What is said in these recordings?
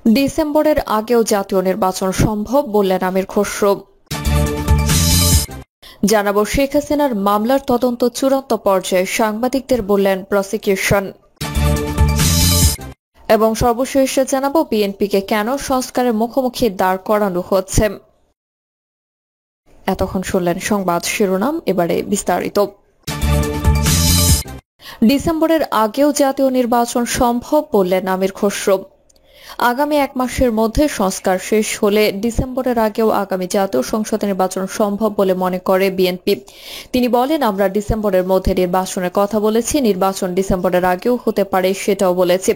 ডিসেম্বরের আগেও জাতীয় নির্বাচন সম্ভব বললেন আমির খসরু। জানাবো শেখ হাসিনার মামলার তদন্ত চূড়ান্ত পর্যায়ে, সাংবাদিকদের বললেন প্রসিকিউশন। এবং সর্বশেষে জানাবো বিএনপিকে কেন সংস্কারের মুখোমুখি দাঁড় করানো হচ্ছে। এতক্ষণ শুনলেন সংবাদ শিরোনাম, এবারে বিস্তারিত। ডিসেম্বরের আগেও জাতীয় নির্বাচন সম্ভব বললেন আমির খসরু। আগামী এক মাসের মধ্যে সংস্কার শেষ হলে ডিসেম্বরের আগেও আগামী জাতীয় সংসদ নির্বাচন সম্ভব বলে মনে করে বিএনপি। তিনি বলেন, আমরা ডিসেম্বরের মধ্যে নির্বাচনের কথা বলেছি, নির্বাচন ডিসেম্বরের আগেও হতে পারে সেটাও বলেছি।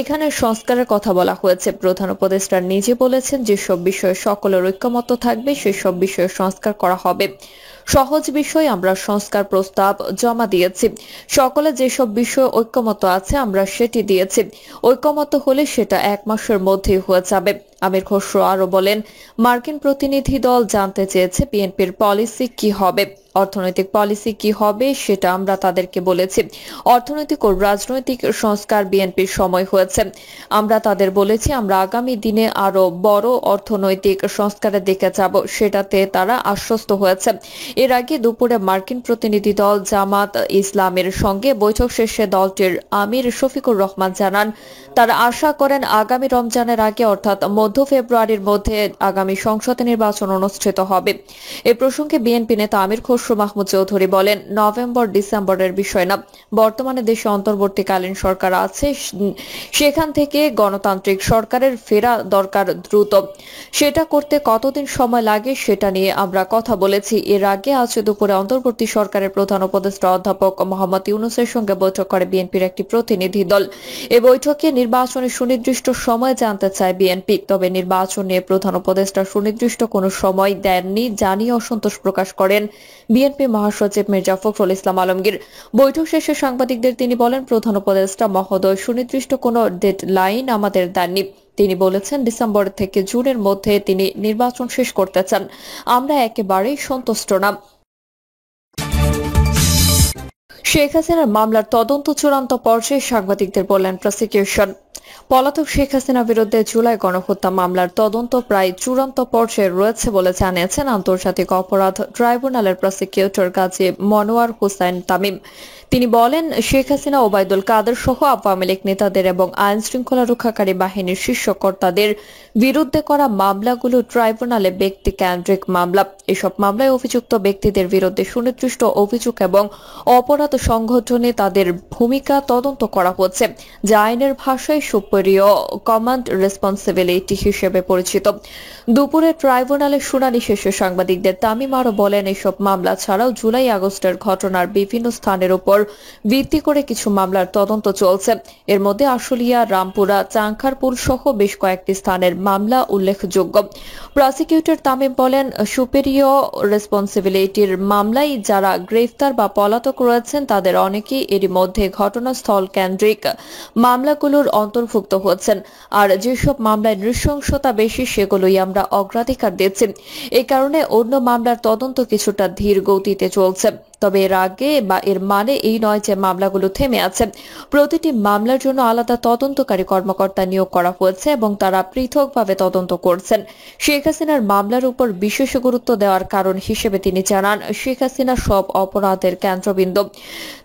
এখানে সংস্কারের কথা বলা হয়েছে। প্রধান উপদেষ্টা নিজে বলেছেন, যেসব বিষয়ে সকলের ঐক্যমত্য থাকবে সেসব বিষয়ে সংস্কার করা হবে। সহজ বিষয়, আমরা সংস্কার প্রস্তাব জমা দিয়েছি। সকলে যেসব বিষয়ে ঐক্যমত আছে আমরা সেটি দিয়েছি। ঐক্যমত হলে সেটা এক মাসের মধ্যেই হয়ে যাবে। আমির খসরু আরো বলেন, মার্কিন প্রতিনিধি দল জানতে চেয়েছে বিএনপির পলিসি কি হবে, অর্থনৈতিক পলিসি কি হবে সেটা আমরা তাদেরকে বলেছি। অর্থনৈতিক ও রাজনৈতিক সংস্কার বিএনপির সময় হয়েছে। আমরা তাদের বলেছি আমরা আগামী দিনে আরো বড় অর্থনৈতিক সংস্কারের দিকে যাব, সেটাতে তারা আশ্বস্ত হয়েছে। এর আগে দুপুরে মার্কিন প্রতিনিধি দল জামাত ইসলামের সঙ্গে বৈঠক শেষে দলটির আমির শফিকুর রহমান জানান, তারা আশা করেন আগামী রমজানের আগে অর্থাৎ মধ্য ফেব্রুয়ারির মধ্যে আগামী সংসদ নির্বাচন অনুষ্ঠিত হবে। এ প্রসঙ্গে বিএনপি নেতা আমির খসরু মাহমুদ চৌধুরী বলেন, নভেম্বর ডিসেম্বরের বিষয় না, বর্তমানে দেশে অন্তর্বর্তীকালীন সরকার আছে, সেখান থেকে গণতান্ত্রিক সরকারের ফেরা দরকার দ্রুত। সেটা করতে কতদিন সময় লাগে সেটা নিয়ে আমরা কথা বলেছি। এর আগে আজ দুপুরে অন্তর্বর্তী সরকারের প্রধান উপদেষ্টা অধ্যাপক মোহাম্মদ ইউনূসের সঙ্গে বৈঠক করে বিএনপির একটি প্রতিনিধি দল। এ বৈঠকে নির্বাচনের সুনির্দিষ্ট সময় জানতে চায় বিএনপি, তবে নির্বাচন নিয়ে প্রধান উপদেষ্টা সুনির্দিষ্ট কোনো সময় দেননি জানিয়ে অসন্তোষ প্রকাশ করেন বিএনপি মহাসচিব মির্জা ফখরুল ইসলাম আলমগীর। বৈঠক শেষে সাংবাদিকদের তিনি বলেন, প্রধান উপদেষ্টা মহোদয় সুনির্দিষ্ট কোনো ডেডলাইন আমাদের দেননি। তিনি বলেছেন, ডিসেম্বর থেকে জুনের মধ্যে তিনি নির্বাচন শেষ করতে চান। আমরা একেবারেই সন্তুষ্ট না। শেখ হাসিনার মামলার তদন্ত চূড়ান্ত পর্যায়ে, সাংবাদিকদের বললেন প্রসিকিউশন। পলাতক শেখ হাসিনার বিরুদ্ধে জুলাই গণহত্যা মামলার তদন্ত প্রায় চূড়ান্ত পর্যায়ে রয়েছে বলে জানিয়েছেন আন্তর্জাতিক অপরাধ ট্রাইব্যুনালের প্রসিকিউটর কাজী মনোয়ার হোসেন তামিম। তিনি বলেন, শেখ হাসিনা, ওবায়দুল কাদের সহ আওয়ামী লীগ নেতাদের এবং আইন শৃঙ্খলা রক্ষাকারী বাহিনীর শীর্ষ কর্তাদের বিরুদ্ধে করা মামলাগুলো ট্রাইব্যুনালে ব্যক্তি কেন্দ্রিক মামলা। এসব মামলায় অভিযুক্ত ব্যক্তিদের বিরুদ্ধে সুনির্দিষ্ট অভিযোগ এবং অপরাধ সংগঠনে তাদের ভূমিকা তদন্ত করা হচ্ছে, যা আইনের ভাষায় সুপেরিয়র কমান্ড রেসপন্সিবিলিটি হিসেবে পরিচিত। দুপুরে ট্রাইব্যুনালে শুনানি শেষে সাংবাদিকদের তামিম আরো বলেন, এসব মামলা ছাড়াও জুলাই আগস্টের ঘটনার বিভিন্ন স্থানের উপর ভিত্তি করে কিছু মামলার তদন্ত চলছে। এর মধ্যে আশুলিয়া, রামপুরা, চাংখারপুল সহ বেশ কয়েকটি স্থানের মামলা উল্লেখযোগ্য। প্রসিকিউটর তামিম বলেন, সুপেরিয়র রেসপন্সিবিলিটির মামলায় যারা গ্রেফতার বা পলাতক রয়েছেন তাদের অনেকেই এরই মধ্যে ঘটনাস্থল কেন্দ্রিক মামলাগুলোর অন্তর্ভুক্ত হচ্ছেন। আর যেসব মামলায় নৃশংসতা বেশি সেগুলোই আমরা অগ্রাধিকার দিচ্ছি। এই কারণে অন্য মামলার তদন্ত কিছুটা ধীর গতিতে চলছে। তবে এর আগে বা এর মানে এই নয় যে মামলাগুলো থেমে আছে। প্রতিটি মামলার জন্য আলাদা তদন্তকারী কর্মকর্তা নিয়োগ করা হয়েছে এবং তারা পৃথকভাবে তদন্ত করছেন। শেখ হাসিনার মামলার উপর বিশেষ গুরুত্ব দেওয়ার কারণ হিসেবে তিনি জানান, শেখ হাসিনা সব অপরাধের কেন্দ্রবিন্দু।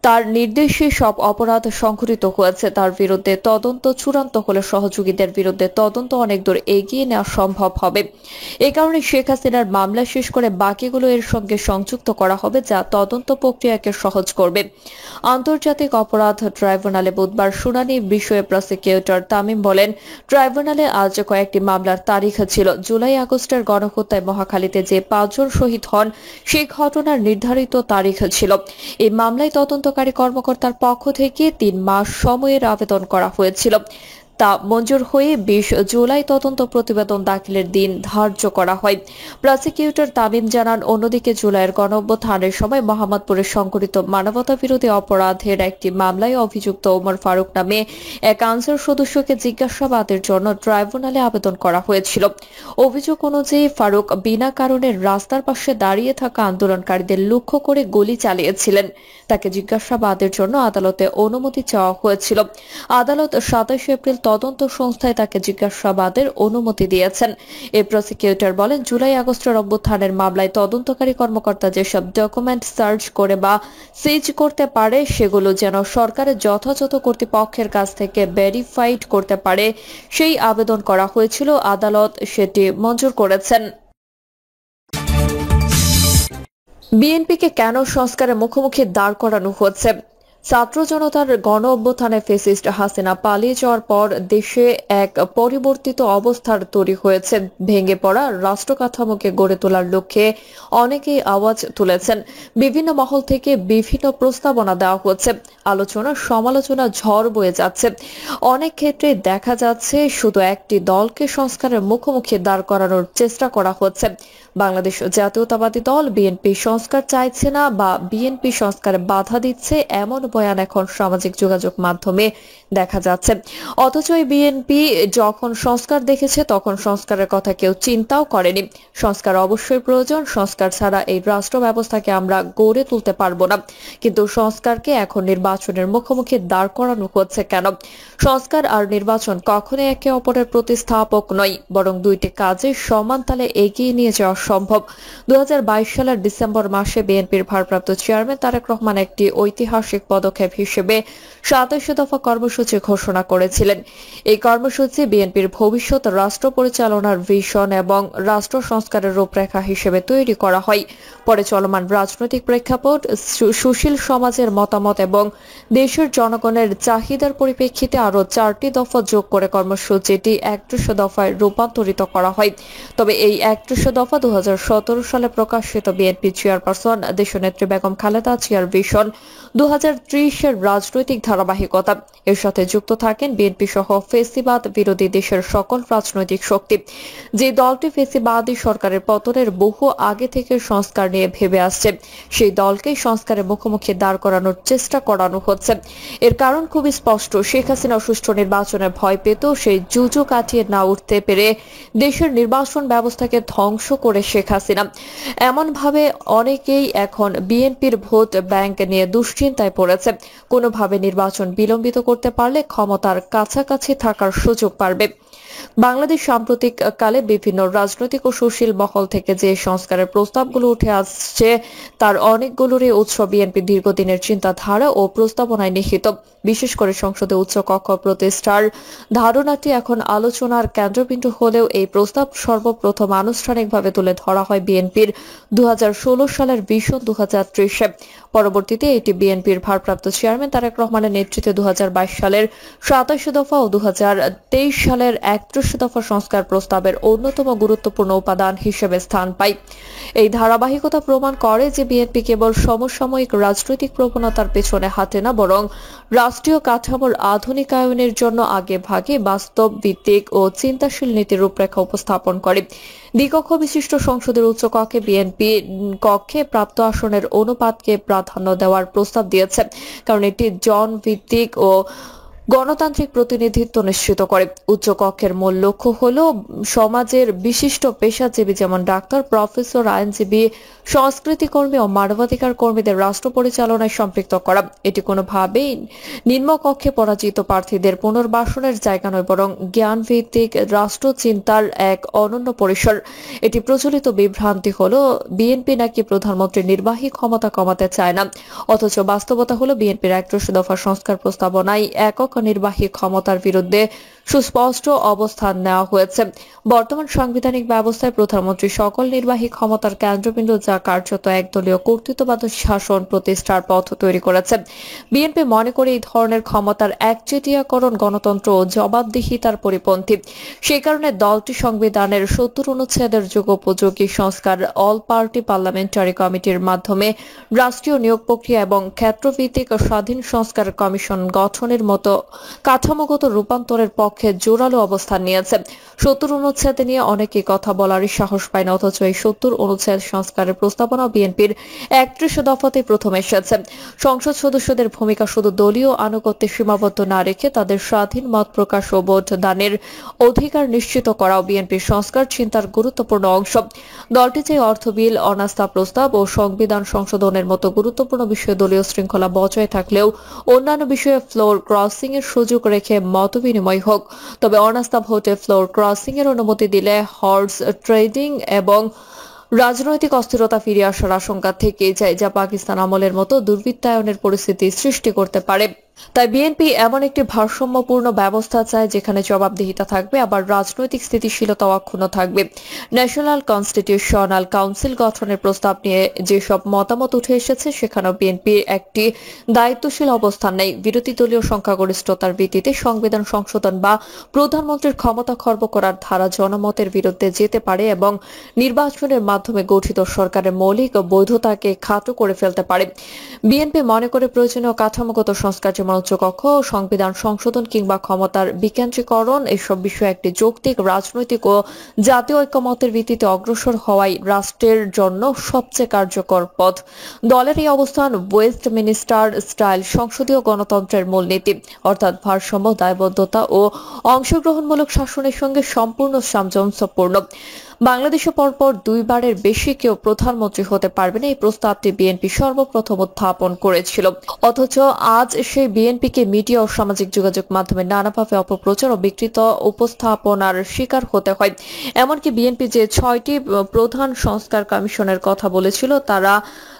তার নির্দেশে সব অপরাধ সংঘটিত হয়েছে। তার বিরুদ্ধে তদন্ত চূড়ান্ত হলে সহযোগীদের বিরুদ্ধে তদন্ত অনেক দূর এগিয়ে নেওয়া সম্ভব হবে। এ কারণে শেখ হাসিনার মামলা শেষ করে বাকিগুলো এর সঙ্গে সংযুক্ত করা হবে, যা তদন্ত প্রক্রিয়াকে সহজ করবে। আন্তর্জাতিক অপরাধ ট্রাইব্যুনালে বুধবার শুনানি বিষয়ে প্রসিকিউটর তামিম বলেন, ট্রাইব্যুনালে আজ কয়েকটি মামলার তারিখ ছিল। জুলাই আগস্টের গণহত্যায় মহাখালীতে যে 5 জন শহীদ হন সেই ঘটনার নির্ধারিত তারিখ ছিল। এই মামলায় তদন্তকারী কর্মকর্তার পক্ষ থেকে 3 মাস সময়ের আবেদন করা হয়েছিল। তা মঞ্জুর হয়ে 20 জুলাই তদন্ত প্রতিবেদন দাখিলের দিন ধার্য করা হয়। প্রসিকিউটর তামিম জানান, অন্যদিকে জুলাইয়ের গণঅভ্যুত্থানের সময় মোহাম্মদপুরে সংঘটিত মানবতা বিরোধী অপরাধের একটি মামলায় অভিযুক্ত ওমর ফারুক নামে এক আনসার সদস্যকে জিজ্ঞাসাবাদের জন্য ট্রাইব্যুনালে আবেদন করা হয়েছিল। অভিযোগ অনুযায়ী ফারুক বিনা কারণে রাস্তার পাশে দাঁড়িয়ে থাকা আন্দোলনকারীদের লক্ষ্য করে গুলি চালিয়েছিলেন। তাকে জিজ্ঞাসাবাদের জন্য আদালতে অনুমতি চাওয়া হয়েছিল। আদালত 27 এপ্রিল তদন্ত সংস্থায় তাকে জিজ্ঞাসাবাদের অনুমতি দিয়েছেন। এই প্রসিকিউটর বলেন, জুলাই আগস্টের অভ্যুত্থানের মামলায় তদন্তকারী কর্মকর্তা যেসব ডকুমেন্ট সার্চ করে বা সিজ করতে পারে সেগুলো যেন সরকারের যথাযথ কর্তৃপক্ষের কাছ থেকে ভেরিফাইড করতে পারে সেই আবেদন করা হয়েছিল। আদালত সেটি মঞ্জুর করেছেন। বিএনপিকে কেন সংস্কারের মুখোমুখি দাঁড় করানো হচ্ছে? ছাত্র জনতার গণ অভ্যুত্থানে ফ্যাসিস্ট হাসিনা পালিয়ে যাওয়ার পর দেশে এক পরিবর্তিত অবস্থার তৈরি হয়েছে। ভেঙে পড়া রাষ্ট্র কাঠামোকে গড়ে তোলার লক্ষ্যে অনেকেই আওয়াজ তুলেছেন। বিভিন্ন মহল থেকে বিভিন্ন প্রস্তাবনা দেওয়া হচ্ছে। আলোচনা সমালোচনা ঝড় বয়ে যাচ্ছে। অনেক ক্ষেত্রে দেখা যাচ্ছে শুধু একটি দলকে সংস্কারের মুখোমুখি দাঁড় করানোর চেষ্টা করা হচ্ছে। বাংলাদেশ জাতীয়তাবাদী দল বিএনপি সংস্কার চাইছে না বা বিএনপি সংস্কারে বাধা দিচ্ছে, এমন বয়ান এখন সামাজিক যোগাযোগ মাধ্যমে দেখা যাচ্ছে। অথচ বিএনপি যখন সংস্কার দেখেছে তখন সংস্কারের কথা কেউ চিন্তাও করেনি। সংস্কার অবশ্যই প্রয়োজন, সংস্কার ছাড়া এই রাষ্ট্র ব্যবস্থাকে আমরা গড়ে তুলতে পারবো না। কিন্তু সংস্কারকে এখন নির্বাচনের মুখোমুখি দাঁড় করানো হচ্ছে কেন? সংস্কার আর নির্বাচন কখনোই একে অপরের প্রতিস্থাপক নয়, বরং দুইটি কাজে সমান তালে এগিয়ে নিয়ে যাওয়া সম্ভব। 2022 সালের ডিসেম্বর মাসে বিএনপির ভারপ্রাপ্ত চেয়ারম্যান তারেক রহমান একটি ঐতিহাসিক পদক্ষেপ হিসেবে 27 দফা কর্মসূচি ঘোষণা করেছিলেন। এই কর্মসূচি বিএনপির ভবিষ্যৎ রাষ্ট্র পরিচালনার ভিশন এবং রাষ্ট্র সংস্কারের রূপরেখা হিসেবে তৈরি করা হয়। পরে চলমান রাজনৈতিক প্রেক্ষাপট, সুশীল সমাজের মতামত এবং দেশের জনগণের চাহিদার পরিপ্রেক্ষিতে আরও 4টি দফা যোগ করে কর্মসূচিটি 31 দফায় রূপান্তরিত করা হয়। তবে এই 31 দফা 2017 সালে প্রকাশিত বিএনপি চেয়ারপারসন দেশনেত্রী বেগম খালেদা জিয়ার ভিশন 2030-এর রাজনৈতিক ধারাবাহিকতা। এর সাথে যুক্ত থাকেন বিএনপি সহ ফেসিবাদ বিরোধী দেশের সকল রাজনৈতিক শক্তি। যে দলটি ফেসিবাদী সরকারের পতনের বহু আগে থেকে সংস্কার নিয়ে ভেবে আসছে, সেই দলকে সংস্কারের মুখোমুখি দাঁড় করানোর চেষ্টা করানো হচ্ছে। এর কারণ খুবই স্পষ্ট। শেখ হাসিনা সুষ্ঠু নির্বাচনের ভয় পেত, সেই জুজু কাটিয়ে না উঠতে পেরে দেশের নির্বাচন ব্যবস্থাকে ধ্বংস করে শেখ হাসিনা। এমনভাবে অনেকেই এখন বিএনপির ভোট ব্যাংক নিয়ে দুশ্চিন্তায় পড়েছে। কোনোভাবে নির্বাচন বিলম্বিত করতে পারলে ক্ষমতার কাছাকাছি থাকার সুযোগ পাবে। বাংলাদেশ সাম্প্রতিক কালে বিভিন্ন রাজনৈতিক ও সুশীল মহল থেকে যে সংস্কারের প্রস্তাবগুলো উঠে আসছে তার অনেকগুলোরই উৎস বিএনপির দীর্ঘদিনের চিন্তাধারা ও প্রস্তাবনায় নিহিত। বিশেষ করে সংসদে উচ্চ কক্ষ প্রতিষ্ঠার ধারণাটি এখন আলোচনার কেন্দ্রবিন্দু হলেও এই প্রস্তাব সর্বপ্রথম আনুষ্ঠানিকভাবে তুলে ধরা হয় বিএনপির 2016 সালের ভিশন 2030-এ। পরবর্তীতে এটি বিএনপির ভারপ্রাপ্ত চেয়ারম্যান তারেক রহমানের নেতৃত্বে 2022 সালের 27 দফা ও 2023 সালের 31 দফা সংস্কার প্রস্তাবের অন্যতম গুরুত্বপূর্ণ উপাদান হিসেবে স্থান পায়। এই ধারাবাহিকতা প্রমাণ করে যে বিএনপি কেবল সমসাময়িক রাজনৈতিক প্রবণতার পেছনে হাঁটে না, বরং রাষ্ট্রীয় কাঠামোর আধুনিকায়নের জন্য আগে ভাগে বাস্তব ভিত্তিক ও চিন্তাশীল নীতির রূপরেখা উপস্থাপন করে। দ্বিকক্ষ বিশিষ্ট সংসদের উচ্চ কক্ষে বিএনপি কক্ষে প্রাপ্ত আসনের অনুপাতকে প্রাধান্য দেওয়ার প্রস্তাব দিয়েছে, কারণ এটি জনভিত্তিক ও গণতান্ত্রিক প্রতিনিধিত্ব নিশ্চিত করে। উচ্চ কক্ষের মূল লক্ষ্য হল সমাজের বিশিষ্ট পেশাজীবী যেমন ডাক্তার, প্রফেসর, আইনজীবী, সংস্কৃতি কর্মী ও মানবাধিকার কর্মীদের রাষ্ট্র পরিচালনায় সম্পৃক্ত করা। এটি কোনোভাবেই নিম্নকক্ষে পরাজিত প্রার্থীদের পুনর্বাসনের জায়গা নয়, বরং জ্ঞানভিত্তিক রাষ্ট্র চিন্তার এক অনন্য পরিসর। এটি প্রচলিত বিভ্রান্তি হল বিএনপি নাকি প্রধানমন্ত্রীর নির্বাহী ক্ষমতা কমাতে চায় না, অথচ বাস্তবতা হল বিএনপির 31 দফা সংস্কার প্রস্তাবনায় একক নির্বাহী ক্ষমতার বিরুদ্ধে সুস্পষ্ট অবস্থান নেওয়া হয়েছে। বর্তমান সাংবিধানিক ব্যবস্থায় প্রধানমন্ত্রী সকল নির্বাহী ক্ষমতার কেন্দ্রবিন্দু, যা কার্যত একদলীয় কর্তৃত্ববাদী শাসন প্রতিষ্ঠার পথ তৈরি করেছে। বিএনপি মনে করে এই ধরনের ক্ষমতার একচেটিয়াকরণ গণতন্ত্র ও জবাবদিহিতার পরিপন্থী। সে কারণে দলটি সংবিধানের 70 অনুচ্ছেদের যুগোপযোগী সংস্কার অল পার্টি পার্লামেন্টারি কমিটির মাধ্যমে রাষ্ট্রীয় নিয়োগ প্রক্রিয়া এবং ক্ষেত্রভিত্তিক স্বাধীন সংস্কার কমিশন গঠনের মতো কাঠামোগত রূপান্তরের পক্ষে জোরালো অবস্থান নিয়েছে। 70 অনুচ্ছেদ নিয়ে অনেকেই কথা বলারই সাহস পায় না, অথচ এই 70 অনুচ্ছেদ সংস্কারের প্রস্তাবনা বিএনপির 31 দফাতে প্রথম এসেছে। সংসদ সদস্যদের ভূমিকা শুধু দলীয় আনুগত্যে সীমাবদ্ধ না রেখে তাদের স্বাধীন মত প্রকাশ ও ভোট দানের অধিকার নিশ্চিত করাও বিএনপির সংস্কার চিন্তার গুরুত্বপূর্ণ অংশ। দলটি চাই অর্থ বিল, অনাস্থা প্রস্তাব ও সংবিধান সংশোধনের মতো গুরুত্বপূর্ণ বিষয়ে দলীয় শৃঙ্খলা বজায় থাকলেও অন্যান্য বিষয়ে ফ্লোর ক্রসিং এর সুযোগ রেখে মতবিনিময় হোক। তবে অনাস্থা ভোটে ফ্লোর ক্রসিং এর অনুমতি দিলে হর্স ট্রেডিং এবং রাজনৈতিক অস্থিরতা ফিরে আসার আশঙ্কা থেকে যায়, যা পাকিস্তান আমলের মতো দুর্বৃত্তায়নের পরিস্থিতি সৃষ্টি করতে পারে। তাই বিএনপি এমন একটি ভারসাম্যপূর্ণ ব্যবস্থা চায় যেখানে জবাবদিহিতা থাকবে, আবার রাজনৈতিক স্থিতিশীলতা অক্ষুণ্ণ থাকবে। ন্যাশনাল কনস্টিটিউশনাল কাউন্সিল গঠনের প্রস্তাব নিয়ে যেসব মতামত উঠে এসেছে সেখানেও বিএনপির একটি দায়িত্বশীল অবস্থান নেই। বিরোধী দলীয় সংখ্যাগরিষ্ঠতার ভিত্তিতে সংবিধান সংশোধন বা প্রধানমন্ত্রীর ক্ষমতা খর্ব করার ধারা জনমতের বিরুদ্ধে যেতে পারে এবং নির্বাচনের মাধ্যমে গঠিত সরকারের মৌলিক বৈধতাকে খাটো করে ফেলতে পারে। বিএনপি মনে করে প্রয়োজনীয় কাঠামোগত সংস্কার যেমন উচ্চকক্ষ, সংবিধান সংশোধন কিংবা ক্ষমতার বিকেন্দ্রীকরণ এসব বিষয়ে একটি যৌক্তিক রাজনৈতিক ও জাতীয় ঐক্যমতের ভিত্তিতে অগ্রসর হওয়াই রাষ্ট্রের জন্য সবচেয়ে কার্যকর পথ। দলের এই অবস্থান ওয়েস্টমিনিস্টার স্টাইল সংসদীয় গণতন্ত্রের মূলনীতি, অর্থাৎ ভারসাম্য, দায়বদ্ধতা ও অংশগ্রহণমূলক শাসনের সঙ্গে সম্পূর্ণ সামঞ্জস্যপূর্ণ। বাংলাদেশে পরপর দুইবারের বেশি কেউ প্রধানমন্ত্রী হতে পারবে না, এই প্রস্তাবটি বিএনপি সর্বপ্রথম উত্থাপন করেছিল। অথচ আজ সেই বিএনপিকে মিডিয়া ও সামাজিক যোগাযোগ মাধ্যমে নানাভাবে অপপ্রচার ও বিকৃত উপস্থাপনার শিকার হতে হয়। এমনকি বিএনপি যে 6টি প্রধান সংস্কার কমিশনের কথা বলেছিল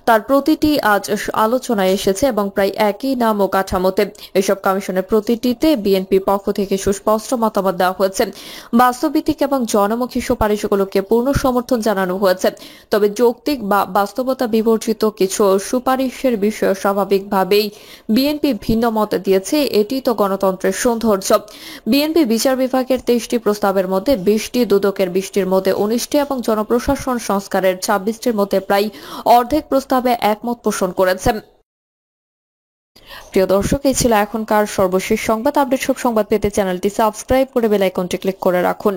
তার প্রতিটি আজ আলোচনায় এসেছে এবং প্রায় একই নাম ও কাঠামোতে। এসব কমিশনের প্রতিটিতে বিএনপি পক্ষ থেকে সুস্পষ্ট মতামত দেওয়া হয়েছে। বাস্তবভিত্তিক এবং জনমুখী সুপারিশগুলোকে পূর্ণ সমর্থন জানানো হয়েছে। তবে যৌক্তিক বা বাস্তবতা বিবর্জিত কিছু সুপারিশের বিষয়ে স্বাভাবিকভাবেই বিএনপি ভিন্ন মত দিয়েছে। এটি তো গণতন্ত্রের সৌন্দর্য। বিএনপি বিচার বিভাগের 23টি প্রস্তাবের মধ্যে 20টি, দুদকের 20টির মধ্যে 19টি এবং জনপ্রশাসন সংস্কারের 26টির মধ্যে প্রায় অর্ধেক প্রস্তাবে একমত পোষণ করেছে। প্রিয় দর্শক, এই ছিল এখনকার সর্বশেষ সংবাদ আপডেট। সব সংবাদ পেতে চ্যানেলটি সাবস্ক্রাইব করে বেল আইকনটি ক্লিক করে রাখুন।